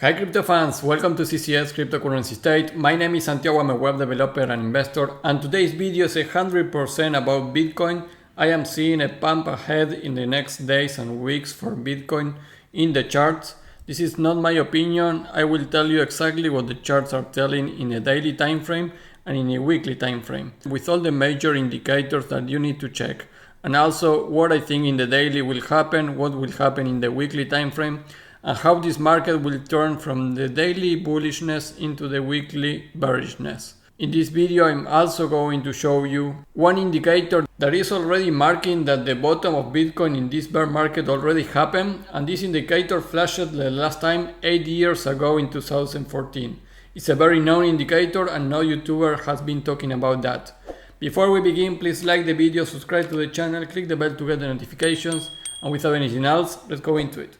Hi crypto fans, welcome to CCS Cryptocurrency State. My name is Santiago, I'm a web developer and investor, and today's video is 100% about Bitcoin. I am seeing a pump ahead in the next days and weeks for Bitcoin in the charts. This is not my opinion. I will tell you exactly what the charts are telling in a daily time frame and in a weekly time frame, with all the major indicators that you need to check, and also what I think in the daily will happen, what will happen in the weekly time frame, and how this market will turn from the daily bullishness into the weekly bearishness. In this video, I'm also going to show you one indicator that is already marking that the bottom of Bitcoin in this bear market already happened, and this indicator flashed the last time 8 years ago in 2014. It's a very known indicator and no YouTuber has been talking about that. Before we begin, please like the video, subscribe to the channel, click the bell to get the notifications, and without anything else, let's go into it.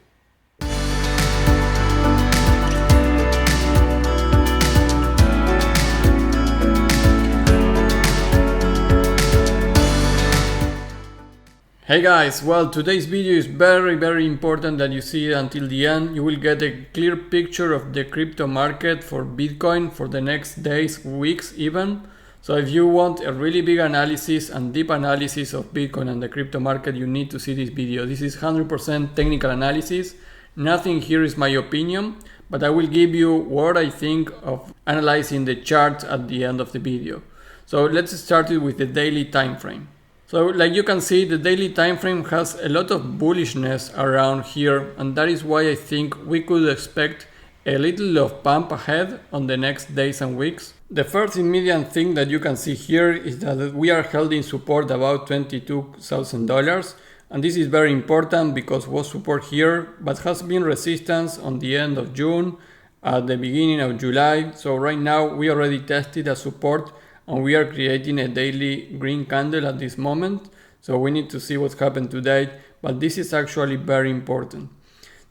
Hey guys, well, today's video is very important that you see it until the end. You will get a clear picture of the crypto market for Bitcoin for the next days, weeks even. So if you want a really big analysis and deep analysis of Bitcoin and the crypto market, you need to see this video. This is 100% technical analysis. Nothing here is my opinion, but I will give you what I think of analyzing the charts at the end of the video. So let's start it with the daily time frame. So like you can see, the daily time frame has a lot of bullishness around here, and that is why I think we could expect a little of pump ahead on the next days and weeks. The first immediate thing that you can see here is that we are held in support about $22,000, and this is very important because was support here but has been resistance on the end of June, at the beginning of July. So right now we already tested a support and we are creating a daily green candle at this moment, so we need to see what's happened today, but this is actually very important.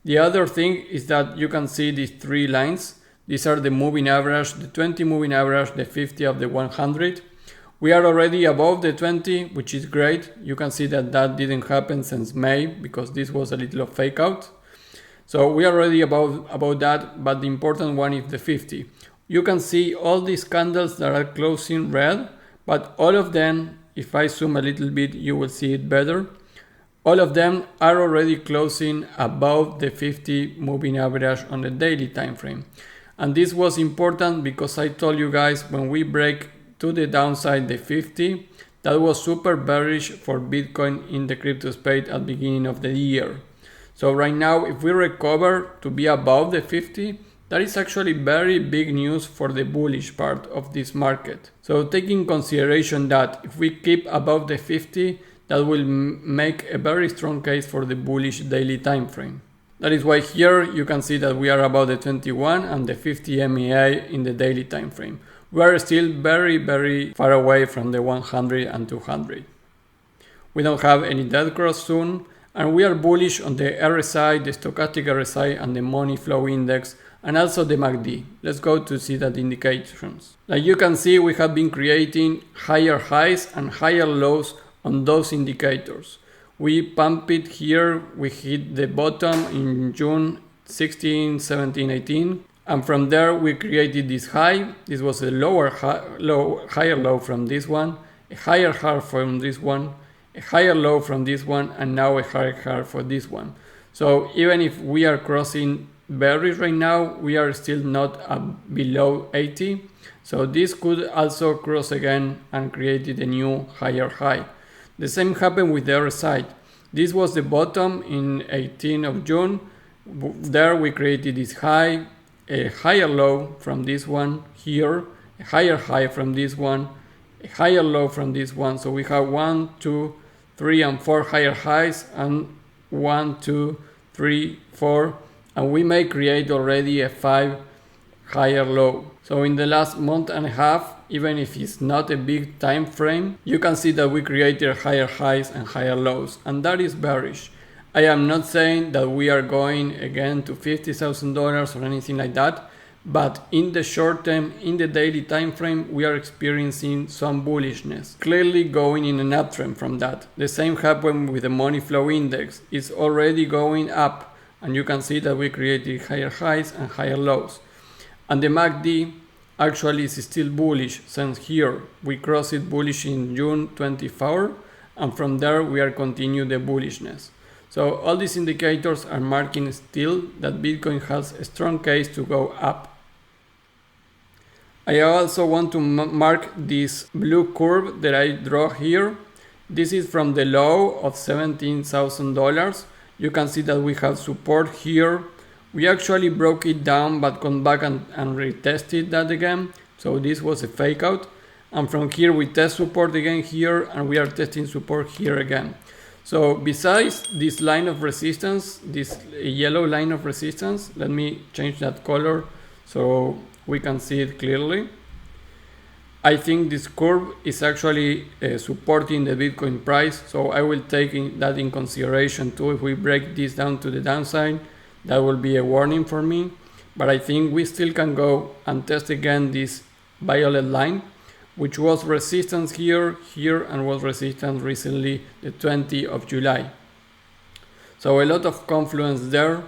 The other thing is that you can see these three lines. These are the moving average, the 20 moving average, the 50 of the 100. We are already above the 20, which is great. You can see that that didn't happen since May because this was a little of fake out. So we are already above that, but the important one is the 50. You can see all these candles that are closing red, but all of them, if I zoom a little bit, you will see it better. All of them are already closing above the 50 moving average on the daily time frame. And this was important because I told you guys when we break to the downside the 50, that was super bearish for Bitcoin in the crypto space at the beginning of the year. So right now, if we recover to be above the 50, that is actually very big news for the bullish part of this market. So taking consideration that if we keep above the 50, that will make a very strong case for the bullish daily time frame. That is why here you can see that we are above the 21 and the 50 MEA in the daily time frame. We are still very far away from the 100 and 200. We don't have any dead cross soon, and we are bullish on the RSI, the stochastic RSI, and the money flow index, and also the MACD. Let's go to see that indications. Like you can see, we have been creating higher highs and higher lows on those indicators. We pump it here, we hit the bottom in June 16, 17, 18, and from there we created this high. This was a higher low from this one, a higher high from this one, a higher low from this one, and now a higher high for this one. So even if we are crossing bearish right now, we are still not below 80. So this could also cross again and created a new higher high. The same happened with the other side. This was the bottom in 18th of June. There we created this high, a higher low from this one here, a higher high from this one, a higher low from this one. So we have 1, 2, 3, and 4 higher highs, and 1, 2, 3, 4. And we may create already a 5 higher low. So in the last month and a half, even if it's not a big time frame, you can see that we created higher highs and higher lows, and that is bearish. I am not saying that we are going again to $50,000 or anything like that, but in the short term, in the daily time frame, we are experiencing some bullishness, clearly going in an uptrend from that. The same happened with the money flow index. It's already going up and you can see that we created higher highs and higher lows. And the MACD actually is still bullish, since here we crossed it bullish in June 24, and from there we are continuing the bullishness. So all these indicators are marking still that Bitcoin has a strong case to go up. I also want to mark this blue curve that I draw here. This is from the low of $17,000. You can see that we have support here. We actually broke it down but come back and retested that again. So this was a fake out. And from here we test support again here, and we are testing support here again. So besides this line of resistance, this yellow line of resistance, let me change that color so we can see it clearly. I think this curve is actually supporting the Bitcoin price, so I will take that in consideration too. If we break this down to the downside, that will be a warning for me. But I think we still can go and test again this violet line, which was resistance here, and was resistance recently the 20th of July. So a lot of confluence there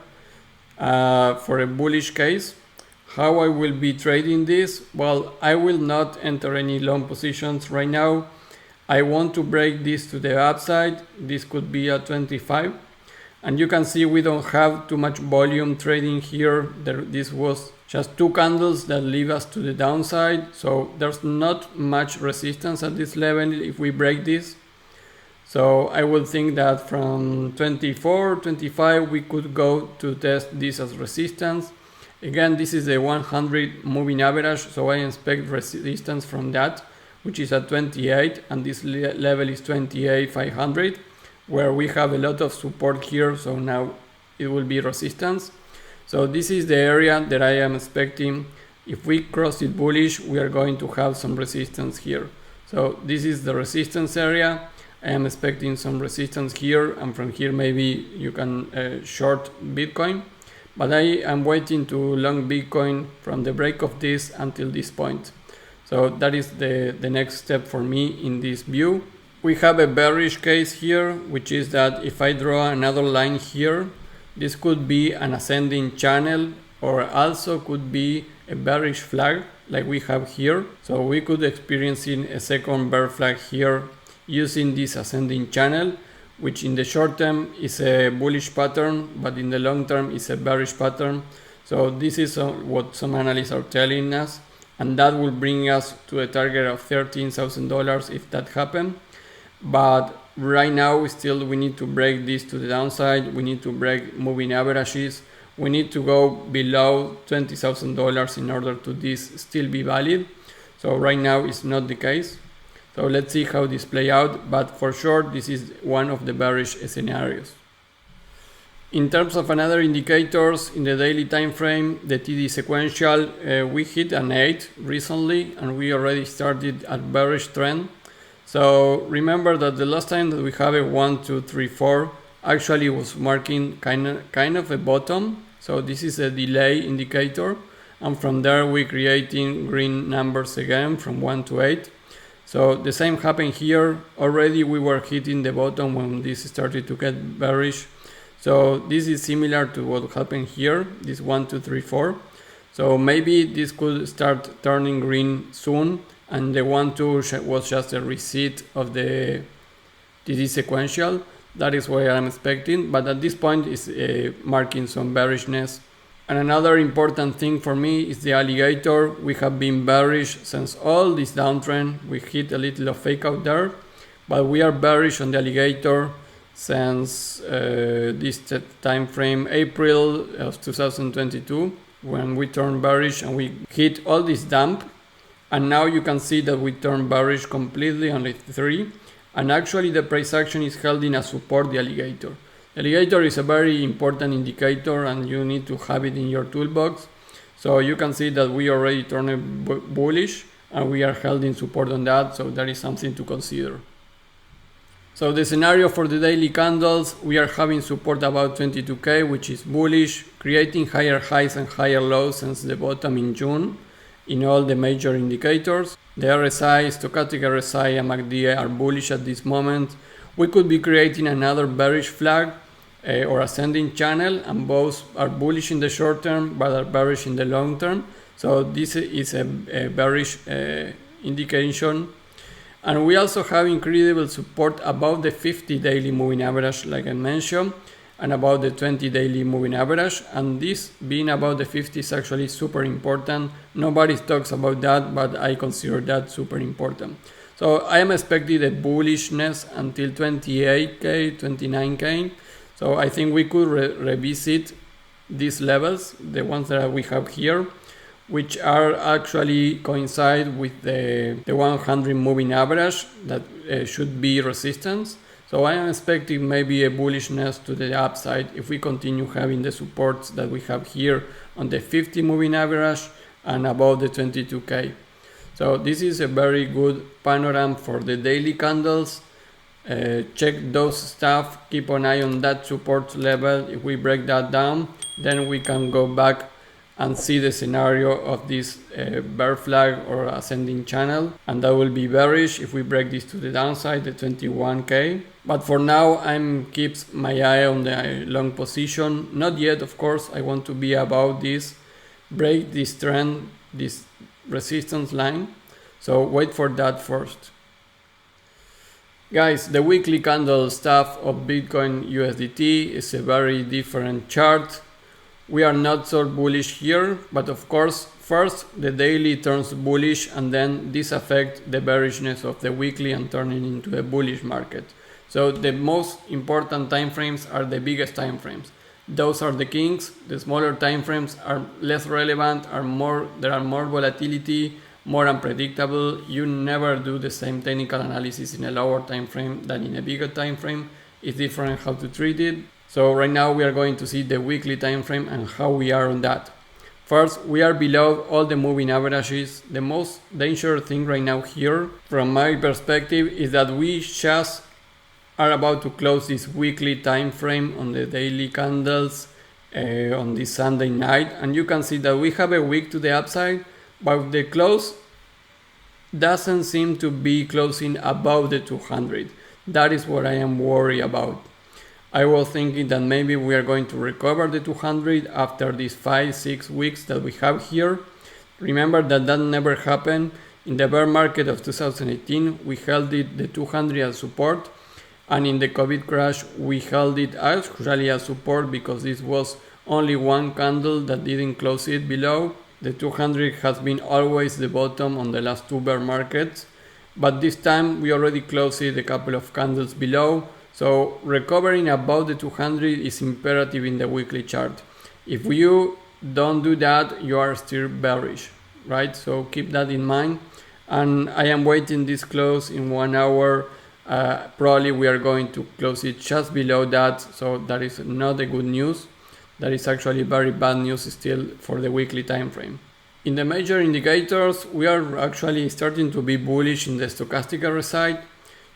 for a bullish case. How I will be trading this? Well, I will not enter any long positions right now. I want to break this to the upside. This could be at 25. And you can see we don't have too much volume trading here. This was just 2 candles that leave us to the downside. So there's not much resistance at this level if we break this. So I will think that from 24, 25, we could go to test this as resistance. Again, this is a 100 moving average, so I expect resistance from that, which is at 28, and this level is 28,500, where we have a lot of support here, so now it will be resistance. So this is the area that I am expecting. If we cross it bullish, we are going to have some resistance here. So this is the resistance area. I am expecting some resistance here, and from here maybe you can short Bitcoin. But I am waiting to long Bitcoin from the break of this until this point. So that is the next step for me in this view. We have a bearish case here, which is that if I draw another line here, this could be an ascending channel, or also could be a bearish flag like we have here. So we could experience a second bear flag here using this ascending channel, which in the short term is a bullish pattern, but in the long term is a bearish pattern. So this is what some analysts are telling us, and that will bring us to a target of $13,000 if that happens. But right now we need to break this to the downside. We need to break moving averages. We need to go below $20,000 in order to this still be valid. So right now it's not the case. So let's see how this play out, but for sure this is one of the bearish scenarios. In terms of another indicators in the daily time frame, the TD sequential, we hit an 8 recently, and we already started at bearish trend. So remember that the last time that we have a 1, 2, 3, 4 actually was marking kind of a bottom. So this is a delay indicator, and from there we're creating green numbers again from 1 to 8. So the same happened here. Already we were hitting the bottom when this started to get bearish. So this is similar to what happened here, this 1, 2, 3, 4. So maybe this could start turning green soon, and the 1, 2 was just a reset of the TD sequential. That is what I'm expecting, but at this point is marking some bearishness. And another important thing for me is the alligator. We have been bearish since all this downtrend. We hit a little of fake out there, but we are bearish on the alligator since this time frame, April of 2022, when we turned bearish and we hit all this dump. And now you can see that we turned bearish completely on the 3, and actually the price action is holding as support the alligator. The alligator is a very important indicator, and you need to have it in your toolbox. So you can see that we already turned bullish, and we are holding support on that, so that is something to consider. So the scenario for the daily candles, we are having support about 22k, which is bullish, creating higher highs and higher lows since the bottom in June in all the major indicators. The RSI, stochastic RSI and MACD are bullish at this moment. We could be creating another bearish flag, or ascending channel, and both are bullish in the short term but are bearish in the long term. So this is a bearish indication. And we also have incredible support above the 50 daily moving average, like I mentioned, and about the 20 daily moving average. And this being above the 50 is actually super important. Nobody talks about that, but I consider that super important. So I am expecting a bullishness until 28k, 29k. So I think we could revisit these levels, the ones that we have here, which are actually coincide with the 100 moving average that should be resistance. So I am expecting maybe a bullishness to the upside if we continue having the supports that we have here on the 50 moving average and above the 22k. So this is a very good panorama for the daily candles. Check those stuff, keep an eye on that support level. If we break that down, then we can go back and see the scenario of this bear flag or ascending channel, and that will be bearish if we break this to the downside, the 21k. But for now, I'm keeps my eye on the long position. Not yet, of course. I want to be about this, break this trend, this resistance line. So wait for that first. Guys, the weekly candle stuff of Bitcoin USDT is a very different chart. We are not so bullish here, but of course, first the daily turns bullish, and then this affects the bearishness of the weekly and turning into a bullish market. So the most important time frames are the biggest time frames. Those are the kings. The smaller time frames are less relevant, there are more volatility, more unpredictable. You never do the same technical analysis in a lower time frame than in a bigger time frame. It's different how to treat it. So right now we are going to see the weekly time frame and how we are on that. First, we are below all the moving averages. The most dangerous thing right now here, from my perspective, is that we just are about to close this weekly time frame on the daily candles on this Sunday night, and you can see that we have a wick to the upside, but the close doesn't seem to be closing above the 200. That is what I am worried about. I was thinking that maybe we are going to recover the 200 after these 5-6 weeks that we have here. Remember that never happened. In the bear market of 2018, we held it the 200 as support, and in the COVID crash, we held it actually as support because this was only one candle that didn't close it below. The 200 has been always the bottom on the last two bear markets, but this time we already closed it a couple of candles below. So recovering above the 200 is imperative in the weekly chart. If you don't do that, you are still bearish, right? So keep that in mind. And I am waiting this close in 1 hour. Probably we are going to close it just below that. So that is not a good news. That is actually very bad news still for the weekly time frame. In the major indicators, we are actually starting to be bullish in the stochastic RSI.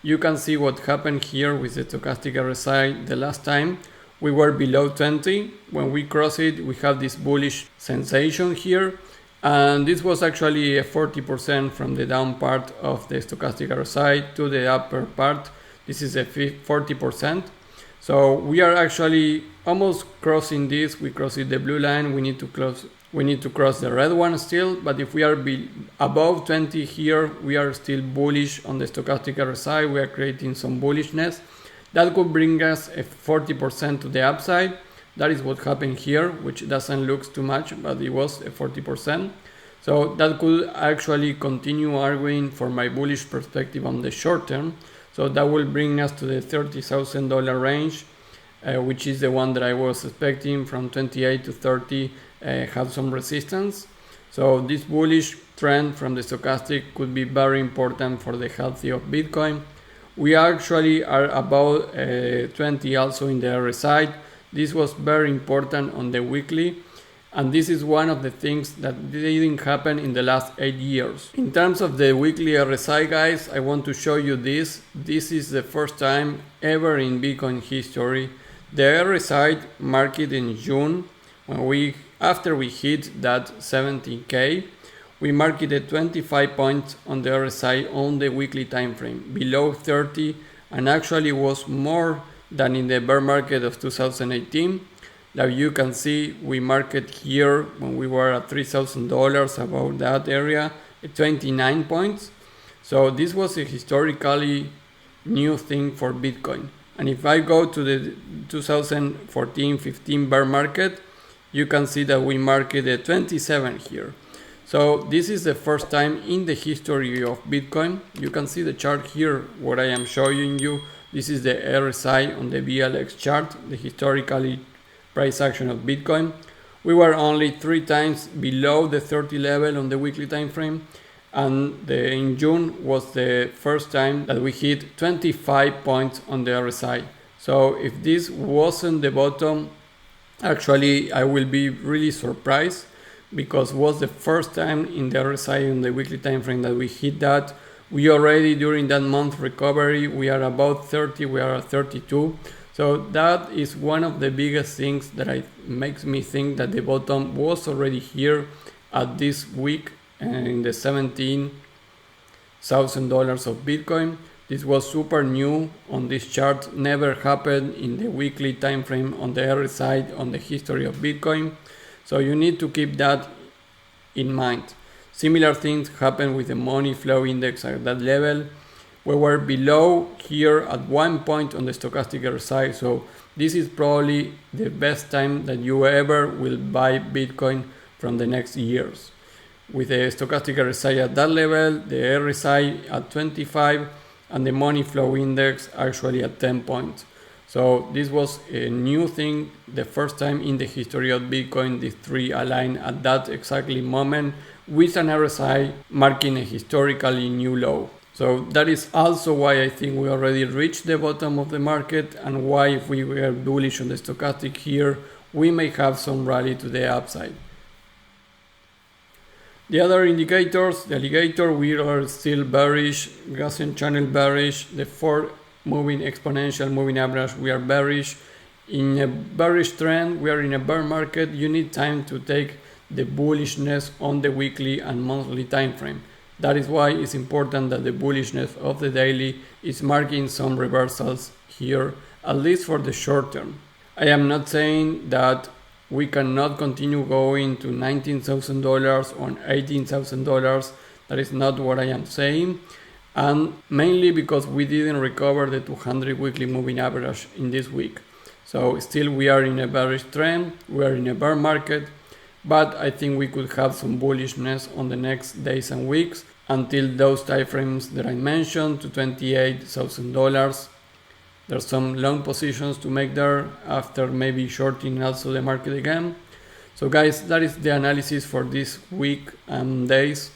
You can see what happened here with the stochastic RSI the last time. We were below 20. When we cross it, we have this bullish sensation here. And this was actually a 40% from the down part of the stochastic RSI to the upper part. This is a 40%. So we are actually almost crossing this. We crossed the blue line. We need to cross the red one still, but if we are above 20 here, we are still bullish on the stochastic RSI. We are creating some bullishness. That could bring us a 40% to the upside. That is what happened here, which doesn't look too much, but it was a 40%. So that could actually continue arguing for my bullish perspective on the short term. So that will bring us to the $30,000 range, which is the one that I was expecting from 28 to 30. Have some resistance. So this bullish trend from the stochastic could be very important for the health of Bitcoin. We actually are about 20 also in the RSI. This was very important on the weekly, and this is one of the things that didn't happen in the last 8 years. In terms of the weekly RSI, guys, I want to show you this. This is the first time ever in Bitcoin history. The RSI market in June, after we hit that 17k, we marketed 25 points on the RSI on the weekly time frame, below 30, and actually was more than in the bear market of 2018. Like you can see, we market here when we were at $3,000, about that area, at 29 points. So this was a historically new thing for Bitcoin. And if I go to the 2014-15 bear market, you can see that we marketed 27 here. So this is the first time in the history of Bitcoin. You can see the chart here, what I am showing you. This is the RSI on the BLX chart, the historically price action of Bitcoin. We were only 3 times below the 30 level on the weekly time frame, and in June was the first time that we hit 25 points on the RSI. So if this wasn't the bottom, actually I will be really surprised, because it was the first time in the RSI on the weekly time frame that we hit that. We already during that month recovery, we are about 30, we are at 32. So that is one of the biggest things that makes me think that the bottom was already here at this week in the $17,000 of Bitcoin. This was super new on this chart, never happened in the weekly time frame on the RSI on the history of Bitcoin. So you need to keep that in mind. Similar things happen with the money flow index at that level. We were below here at one point on the stochastic RSI. So this is probably the best time that you ever will buy Bitcoin from the next years. With the stochastic RSI at that level, the RSI at 25, and the money flow index actually at 10 points. So this was a new thing, the first time in the history of Bitcoin, these three align at that exactly moment with an RSI marking a historically new low. So that is also why I think we already reached the bottom of the market, and why if we were bullish on the stochastic here, we may have some rally to the upside. The other indicators, the Alligator, we are still bearish, Gaussian channel bearish, the 4 moving exponential moving average, we are bearish. In a bearish trend, we are in a bear market, you need time to take the bullishness on the weekly and monthly time frame. That is why it's important that the bullishness of the daily is marking some reversals here, at least for the short term. I am not saying that we cannot continue going to $19,000 or $18,000. That is not what I am saying. And mainly because we didn't recover the 200 weekly moving average in this week. So still we are in a bearish trend, we are in a bear market, but I think we could have some bullishness on the next days and weeks until those timeframes that I mentioned to $28,000. There's some long positions to make there after maybe shorting also the market again. So guys, that is the analysis for this week and days.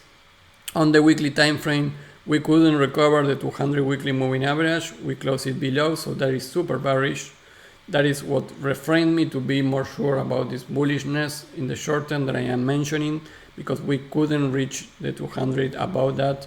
On the weekly time frame, we couldn't recover the 200 weekly moving average. We closed it below, so that is super bearish. That is what refrained me to be more sure about this bullishness in the short term that I am mentioning, because we couldn't reach the 200 above that.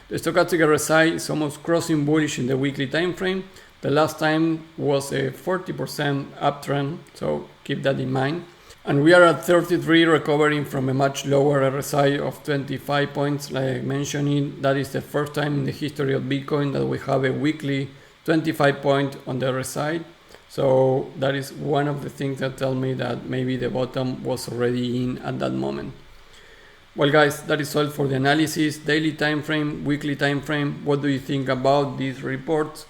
The stochastic RSI is almost crossing bullish in the weekly time frame. The last time was a 40% uptrend, so keep that in mind. And we are at 33, recovering from a much lower RSI of 25 points, like I mentioned. That is the first time in the history of Bitcoin that we have a weekly 25 point on the RSI. So that is one of the things that tell me that maybe the bottom was already in at that moment. Well guys, that is all for the analysis. Daily time frame, weekly time frame. What do you think about these reports?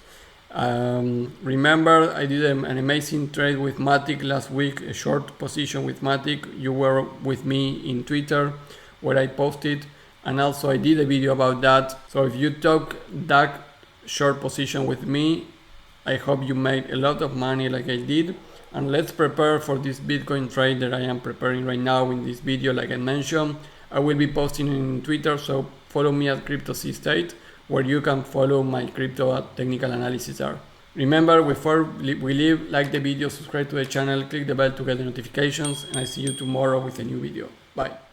Remember, I did an amazing trade with Matic last week, a short position with Matic. You were with me in Twitter where I posted, and also I did a video about that. So if you took that short position with me, I hope you made a lot of money like I did. And let's prepare for this Bitcoin trade that I am preparing right now in this video. Like I mentioned, I will be posting in Twitter, so follow me at CryptoState, where you can follow my crypto technical analysis are. Remember, before we leave, like the video, subscribe to the channel, click the bell to get the notifications, and I see you tomorrow with a new video. Bye.